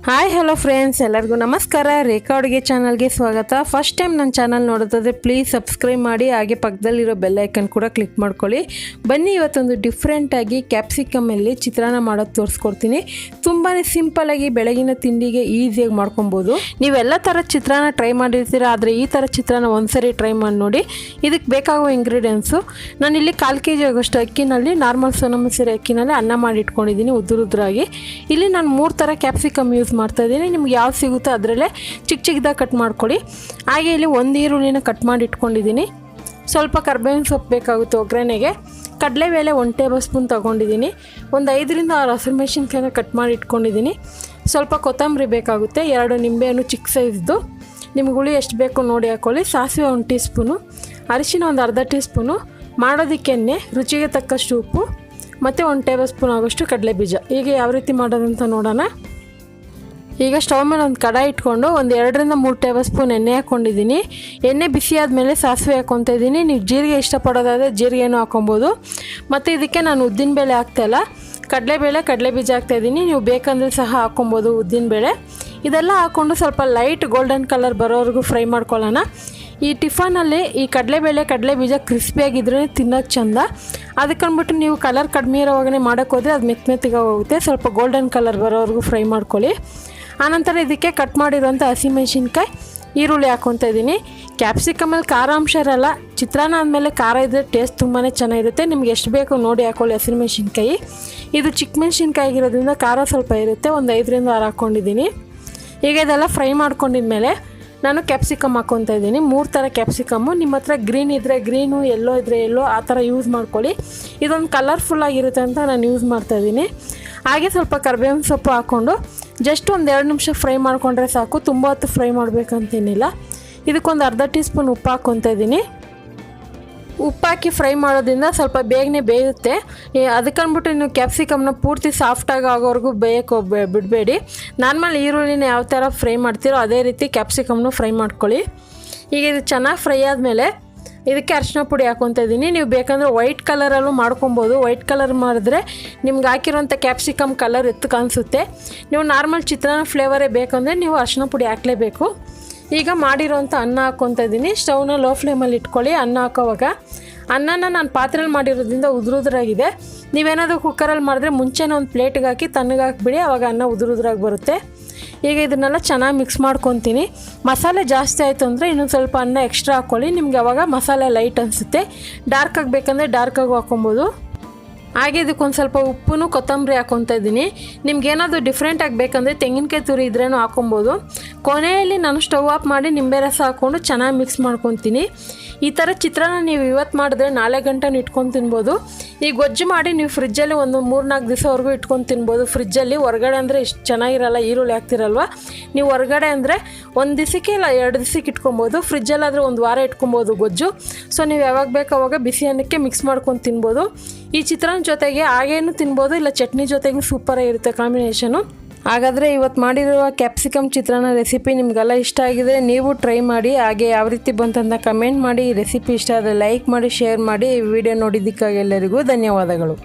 Hi hello friends, ಎಲ್ಲರಿಗೂ ನಮಸ್ಕಾರ. ರೇಖಾ ಅಡುಗೆ ಚಾನಲ್ಗೆ ಸ್ವಾಗತ. ಫಸ್ಟ್ ಟೈಮ್ ನನ್ನ ಚಾನಲ್ ನೋಡೋದಾದರೆ ಪ್ಲೀಸ್ ಸಬ್ಸ್ಕ್ರೈಬ್ ಮಾಡಿ, ಹಾಗೆ ಪಕ್ಕದಲ್ಲಿರೋ ಬೆಲ್ ಐಕನ್ ಕೂಡ ಕ್ಲಿಕ್ ಮಾಡ್ಕೊಳ್ಳಿ. ಬನ್ನಿ, ಇವತ್ತೊಂದು ಡಿಫ್ರೆಂಟಾಗಿ ಕ್ಯಾಪ್ಸಿಕಮಲ್ಲಿ ಚಿತ್ರಾನ್ನ ಮಾಡೋದು ತೋರಿಸ್ಕೊಡ್ತೀನಿ. ತುಂಬಾ ಸಿಂಪಲಾಗಿ ಬೆಳಗಿನ ತಿಂಡಿಗೆ ಈಸಿಯಾಗಿ ಮಾಡ್ಕೊಬೋದು. ನೀವೆಲ್ಲ ಥರದ ಚಿತ್ರಾನ್ನ ಟ್ರೈ ಮಾಡಿರ್ತೀರ, ಆದರೆ ಈ ಥರ ಚಿತ್ರಾನ್ನ ಒಂದ್ಸರಿ ಟ್ರೈ ಮಾಡಿ ನೋಡಿ. ಇದಕ್ಕೆ ಬೇಕಾಗುವ ಇಂಗ್ರೀಡಿಯೆಂಟ್ಸು, ನಾನಿಲ್ಲಿ 1/4 kg ಆಗೋಷ್ಟು ಅಕ್ಕಿನಲ್ಲಿ, ನಾರ್ಮಲ್ ಸೋನಾ ಮಸೂರಿ ಅಕ್ಕಿನಲ್ಲಿ ಅನ್ನ ಮಾಡಿ ಇಟ್ಕೊಂಡಿದ್ದೀನಿ ಉದ್ದುರಾಗಿ. ಇಲ್ಲಿ ನಾನು 3 ಥರ ಕ್ಯಾಪ್ಸಿಕಮ್ ಯೂಸ್ ಮಾಡ್ತಾ ಇದ್ದೀನಿ. ನಿಮ್ಗೆ ಯಾವ್ದು ಸಿಗುತ್ತೋ ಅದರಲ್ಲೇ ಚಿಕ್ಕ ಚಿಕ್ಕದಾಗಿ ಕಟ್ ಮಾಡ್ಕೊಳ್ಳಿ. ಹಾಗೆ ಇಲ್ಲಿ 1 ಈರುಳ್ಳಿನ ಕಟ್ ಮಾಡಿ ಇಟ್ಕೊಂಡಿದ್ದೀನಿ. ಸ್ವಲ್ಪ ಕರ್ಬೇವಿನ ಸೊಪ್ಪು ಬೇಕಾಗುತ್ತೆ ಒಗ್ಗರಣೆಗೆ. ಕಡಲೆಬೇಳೆ 1 ಟೇಬಲ್ ಸ್ಪೂನ್ ತೊಗೊಂಡಿದ್ದೀನಿ. ಒಂದು 5 ರಿಂದ 6 ಹಸಿಮೆಣಸಿನ್ಕಾಯಿನ ಕಟ್ ಮಾಡಿ ಇಟ್ಕೊಂಡಿದ್ದೀನಿ. ಸ್ವಲ್ಪ ಕೊತ್ತಂಬರಿ ಬೇಕಾಗುತ್ತೆ, 2 ನಿಂಬೆಹಣ್ಣು ಚಿಕ್ಕ ಸೈಜ್ದು, ನಿಮ್ಗೆ ಹುಳಿ ಎಷ್ಟು ಬೇಕು ನೋಡಿ ಹಾಕ್ಕೊಳ್ಳಿ. ಸಾಸಿವೆ 1 ಟೀ ಸ್ಪೂನು, ಅರಿಶಿನ ಒಂದು ಅರ್ಧ ಟೀ ಸ್ಪೂನು, ಮಾಡೋದಕ್ಕೆ ಎಣ್ಣೆ, ರುಚಿಗೆ ತಕ್ಕಷ್ಟು ಉಪ್ಪು ಮತ್ತು 1 ಟೇಬಲ್ ಸ್ಪೂನ್ ಆಗೋಷ್ಟು ಕಡಲೆ ಬೀಜ. ಈಗ ಯಾವ ರೀತಿ ಮಾಡೋದಂತ ನೋಡೋಣ. ಈಗ ಸ್ಟವ್ ಮೇಲೆ ಒಂದು ಕಡಾಯಿ ಇಟ್ಕೊಂಡು ಒಂದು 2 ರಿಂದ 3 ಟೇಬಲ್ ಸ್ಪೂನ್ ಎಣ್ಣೆ ಹಾಕ್ಕೊಂಡಿದ್ದೀನಿ. ಎಣ್ಣೆ ಬಿಸಿ ಆದಮೇಲೆ ಸಾಸಿವೆ ಹಾಕ್ಕೊತಾ ಇದ್ದೀನಿ. ನೀವು ಜೀರಿಗೆ ಇಷ್ಟಪಡೋದಾದರೆ ಜೀರಿಗೆನೂ ಹಾಕ್ಕೊಬೋದು. ಮತ್ತು ಇದಕ್ಕೆ ನಾನು ಉದ್ದಿನಬೇಳೆ ಹಾಕ್ತಾಯಿಲ್ಲ, ಕಡಲೆಬೇಳೆ ಕಡಲೆ ಬೀಜ ಹಾಕ್ತಾಯಿದ್ದೀನಿ. ನೀವು ಬೇಕಂದರೆ ಸಹ ಹಾಕ್ಕೊಬೋದು ಉದ್ದಿನಬೇಳೆ. ಇದೆಲ್ಲ ಹಾಕ್ಕೊಂಡು ಸ್ವಲ್ಪ ಲೈಟ್ ಗೋಲ್ಡನ್ ಕಲರ್ ಬರೋವರೆಗೂ ಫ್ರೈ ಮಾಡ್ಕೊಳ್ಳೋಣ. ಈ ಟಿಫನಲ್ಲಿ ಈ ಕಡಲೆಬೇಳೆ ಕಡಲೆ ಬೀಜ ಕ್ರಿಸ್ಪಿಯಾಗಿದ್ರೇ ತಿನ್ನೋಕ್ಕೆ ಚೆಂದ. ಅದಕ್ಕಂದ್ಬಿಟ್ಟು ನೀವು ಕಲರ್ ಕಡಿಮೆ ಇರೋವಾಗನೇ ಮಾಡೋಕ್ಕೋದ್ರೆ ಅದು ಮೆತ್ತಗೆ ಹೋಗುತ್ತೆ. ಸ್ವಲ್ಪ ಗೋಲ್ಡನ್ ಕಲರ್ ಬರೋವರೆಗೂ ಫ್ರೈ ಮಾಡ್ಕೊಳ್ಳಿ. ಆನಂತರ ಇದಕ್ಕೆ ಕಟ್ ಮಾಡಿರೋಂಥ ಹಸಿಮೆಣ್ಸಿನ್ಕಾಯಿ, ಈರುಳ್ಳಿ ಹಾಕ್ಕೊತಾ ಇದ್ದೀನಿ. ಕ್ಯಾಪ್ಸಿಕಮಲ್ಲಿ ಖಾರ ಅಂಶ ಇರಲ್ಲ, ಚಿತ್ರಾನ್ನ ಆದಮೇಲೆ ಖಾರ ಇದ್ದರೆ ಟೇಸ್ಟ್ ತುಂಬಾ ಚೆನ್ನಾಗಿರುತ್ತೆ. ನಿಮ್ಗೆ ಎಷ್ಟು ಬೇಕು ನೋಡಿ ಹಾಕ್ಕೊಳ್ಳಿ ಹಸಿಮೆಣ್ಸಿನ್ಕಾಯಿ. ಇದು ಚಿಕ್ಕ ಮೆಣಸಿನ್ಕಾಯಿ ಆಗಿರೋದ್ರಿಂದ ಖಾರ ಸ್ವಲ್ಪ ಇರುತ್ತೆ. ಒಂದು 5 ರಿಂದ 6 ಹಾಕ್ಕೊಂಡಿದ್ದೀನಿ. ಈಗ ಇದೆಲ್ಲ ಫ್ರೈ ಮಾಡ್ಕೊಂಡಿದ್ಮೇಲೆ ನಾನು ಕ್ಯಾಪ್ಸಿಕಮ್ ಹಾಕ್ಕೊತಾ ಇದ್ದೀನಿ. 3 ಥರ ಕ್ಯಾಪ್ಸಿಕಮ್ಮು. ನಿಮ್ಮ ಹತ್ರ ಗ್ರೀನ್ ಇದ್ದರೆ ಗ್ರೀನು, ಎಲ್ಲೋ ಇದ್ದರೆ ಎಲ್ಲೋ, ಆ ಥರ ಯೂಸ್ ಮಾಡ್ಕೊಳ್ಳಿ. ಇದೊಂದು ಕಲರ್ಫುಲ್ಲಾಗಿರುತ್ತೆ ಅಂತ ನಾನು ಯೂಸ್ ಮಾಡ್ತಾಯಿದ್ದೀನಿ. ಹಾಗೆ ಸ್ವಲ್ಪ ಕರ್ಬೇವಿನ ಸೊಪ್ಪು ಹಾಕ್ಕೊಂಡು ಜಸ್ಟ್ ಒಂದು 2 ನಿಮಿಷ ಫ್ರೈ ಮಾಡಿಕೊಂಡ್ರೆ ಸಾಕು. ತುಂಬ ಹೊತ್ತು ಫ್ರೈ ಮಾಡಬೇಕಂತೇನಿಲ್ಲ. ಇದಕ್ಕೊಂದು ಅರ್ಧ ಟೀ ಸ್ಪೂನ್ ಉಪ್ಪು ಹಾಕ್ಕೊತಾ ಇದ್ದೀನಿ. ಉಪ್ಪು ಹಾಕಿ ಫ್ರೈ ಮಾಡೋದ್ರಿಂದ ಸ್ವಲ್ಪ ಬೇಗನೆ ಬೇಯುತ್ತೆ. ಅದಕ್ಕಂದ್ಬಿಟ್ಟು ನೀವು ಕ್ಯಾಪ್ಸಿಕಮ್ನ ಪೂರ್ತಿ ಸಾಫ್ಟಾಗಿ ಆಗೋವರೆಗೂ ಬೇಯಕ್ಕೆ ಬಿಡಬೇಡಿ. ನಾರ್ಮಲ್ ಈರುಳ್ಳಿನ ಯಾವ ಥರ ಫ್ರೈ ಮಾಡ್ತೀರೋ ಅದೇ ರೀತಿ ಕ್ಯಾಪ್ಸಿಕಮ್ನು ಫ್ರೈ ಮಾಡ್ಕೊಳ್ಳಿ. ಈಗ ಇದು ಚೆನ್ನಾಗಿ ಫ್ರೈ ಆದಮೇಲೆ ಇದಕ್ಕೆ ಅರಿಶಿನ ಪುಡಿ ಹಾಕ್ಕೊತಾ ಇದ್ದೀನಿ. ನೀವು ಬೇಕಂದರೆ ವೈಟ್ ಕಲರಲ್ಲೂ ಮಾಡ್ಕೊಬೋದು. ವೈಟ್ ಕಲರ್ ಮಾಡಿದ್ರೆ ನಿಮ್ಗೆ ಹಾಕಿರೋಂಥ ಕ್ಯಾಪ್ಸಿಕಮ್ ಕಲರ್ ಎತ್ತು ಕಾಣಿಸುತ್ತೆ. ನೀವು ನಾರ್ಮಲ್ ಚಿತ್ರಾನ್ನ ಫ್ಲೇವರೇ ಬೇಕಂದರೆ ನೀವು ಅರಿಶಿನ ಪುಡಿ ಹಾಕಲೇಬೇಕು. ಈಗ ಮಾಡಿರೋಂಥ ಅನ್ನ ಹಾಕ್ಕೊತಾ ಇದ್ದೀನಿ. ಸ್ಟವ್ನ ಲೋ ಫ್ಲೇಮಲ್ಲಿ ಇಟ್ಕೊಳ್ಳಿ. ಅನ್ನ ಹಾಕೋವಾಗ ಅನ್ನನ ನಾನು ಪಾತ್ರೆಯಲ್ಲಿ ಮಾಡಿರೋದ್ರಿಂದ ಉದುರಾಗಿದೆ. ನೀವೇನಾದರೂ ಕುಕ್ಕರಲ್ಲಿ ಮಾಡಿದ್ರೆ ಮುಂಚೆನೇ ಒಂದು ಪ್ಲೇಟಿಗೆ ಹಾಕಿ ತಣ್ಣಗೆ ಹಾಕಿಬಿಡಿ, ಆವಾಗ ಅನ್ನ ಉದುರಾಗಿ ಬರುತ್ತೆ. ಈಗ ಇದನ್ನೆಲ್ಲ ಚೆನ್ನಾಗಿ ಮಿಕ್ಸ್ ಮಾಡ್ಕೊತೀನಿ. ಮಸಾಲೆ ಜಾಸ್ತಿ ಆಯಿತು ಅಂದರೆ ಇನ್ನೊಂದು ಸ್ವಲ್ಪ ಅನ್ನ ಎಕ್ಸ್ಟ್ರಾ ಹಾಕ್ಕೊಳ್ಳಿ. ನಿಮ್ಗೆ ಅವಾಗ ಮಸಾಲೆ ಲೈಟ್ ಅನಿಸುತ್ತೆ. ಡಾರ್ಕ್ ಆಗಬೇಕಂದ್ರೆ ಡಾರ್ಕಾಗೂ ಹಾಕ್ಕೊಬೋದು. ಹಾಗೆ ಇದಕ್ಕೊಂದು ಸ್ವಲ್ಪ ಉಪ್ಪು ಕೊತ್ತಂಬರಿ ಹಾಕ್ಕೊತಾ ಇದ್ದೀನಿ. ನಿಮ್ಗೇನಾದರೂ ಡಿಫ್ರೆಂಟಾಗಿ ಬೇಕಂದರೆ ತೆಂಗಿನಕಾಯಿ ತುರಿ ಇದ್ರೇನು ಹಾಕ್ಕೊಬೋದು. ಕೊನೆಯಲ್ಲಿ ನಾನು ಸ್ಟವ್ ಆಫ್ ಮಾಡಿ ನಿಂಬೆ ರಸ ಹಾಕ್ಕೊಂಡು ಚೆನ್ನಾಗಿ ಮಿಕ್ಸ್ ಮಾಡ್ಕೊತೀನಿ. ಈ ಥರ ಚಿತ್ರಾನ್ನ ನೀವು ಇವತ್ತು ಮಾಡಿದ್ರೆ ನಾಳೆ ಗಂಟೆ ಇಟ್ಕೊಂಡು ತಿನ್ಬೋದು. ಈ ಗೊಜ್ಜು ಮಾಡಿ ನೀವು ಫ್ರಿಜ್ಜಲ್ಲಿ ಒಂದು 3-4 ದಿವಸವರೆಗೂ ಇಟ್ಕೊಂಡು ತಿನ್ಬೋದು. ಫ್ರಿಜ್ಜಲ್ಲಿ ಹೊರಗಡೆ ಅಂದರೆ ಇಷ್ಟು ಚೆನ್ನಾಗಿರಲ್ಲ, ಈರುಳ್ಳಿ ಹಾಕ್ತಿರಲ್ವ. ನೀವು ಹೊರಗಡೆ ಅಂದರೆ 1 ದಿವಸಕ್ಕೆ ಇಲ್ಲ 2 ದಿವಸಕ್ಕೆ ಇಟ್ಕೊಬೋದು. ಫ್ರಿಜ್ಜಲ್ಲಾದರೆ 1 ವಾರ ಇಟ್ಕೊಬೋದು ಗೊಜ್ಜು. ಸೊ ನೀವು ಯಾವಾಗ ಬೇಕು ಅವಾಗ ಬಿಸಿ ಅನ್ನಕ್ಕೆ ಮಿಕ್ಸ್ ಮಾಡ್ಕೊಂಡು ತಿನ್ಬೋದು. ಈ ಚಿತ್ರಾನ್ನ ಜೊತೆಗೆ ಹಾಗೇನು ತಿನ್ಬೋದು, ಇಲ್ಲ ಚಟ್ನಿ ಜೊತೆಗೂ ಸೂಪರಾಗಿರುತ್ತೆ ಕಾಂಬಿನೇಷನು. ಹಾಗಾದರೆ ಇವತ್ತು ಮಾಡಿರುವ ಕ್ಯಾಪ್ಸಿಕಮ್ ಚಿತ್ರಾನ್ನ ರೆಸಿಪಿ ನಿಮಗೆಲ್ಲ ಇಷ್ಟ ಆಗಿದೆ, ನೀವು ಟ್ರೈ ಮಾಡಿ. ಹಾಗೆ ಯಾವ ರೀತಿ ಬಂತಂತ ಕಮೆಂಟ್ ಮಾಡಿ. ಈ ರೆಸಿಪಿ ಇಷ್ಟ ಆದರೆ ಲೈಕ್ ಮಾಡಿ, ಶೇರ್ ಮಾಡಿ. ಈ ವಿಡಿಯೋ ನೋಡಿದ್ದಕ್ಕಾಗಿ ಎಲ್ಲರಿಗೂ ಧನ್ಯವಾದಗಳು.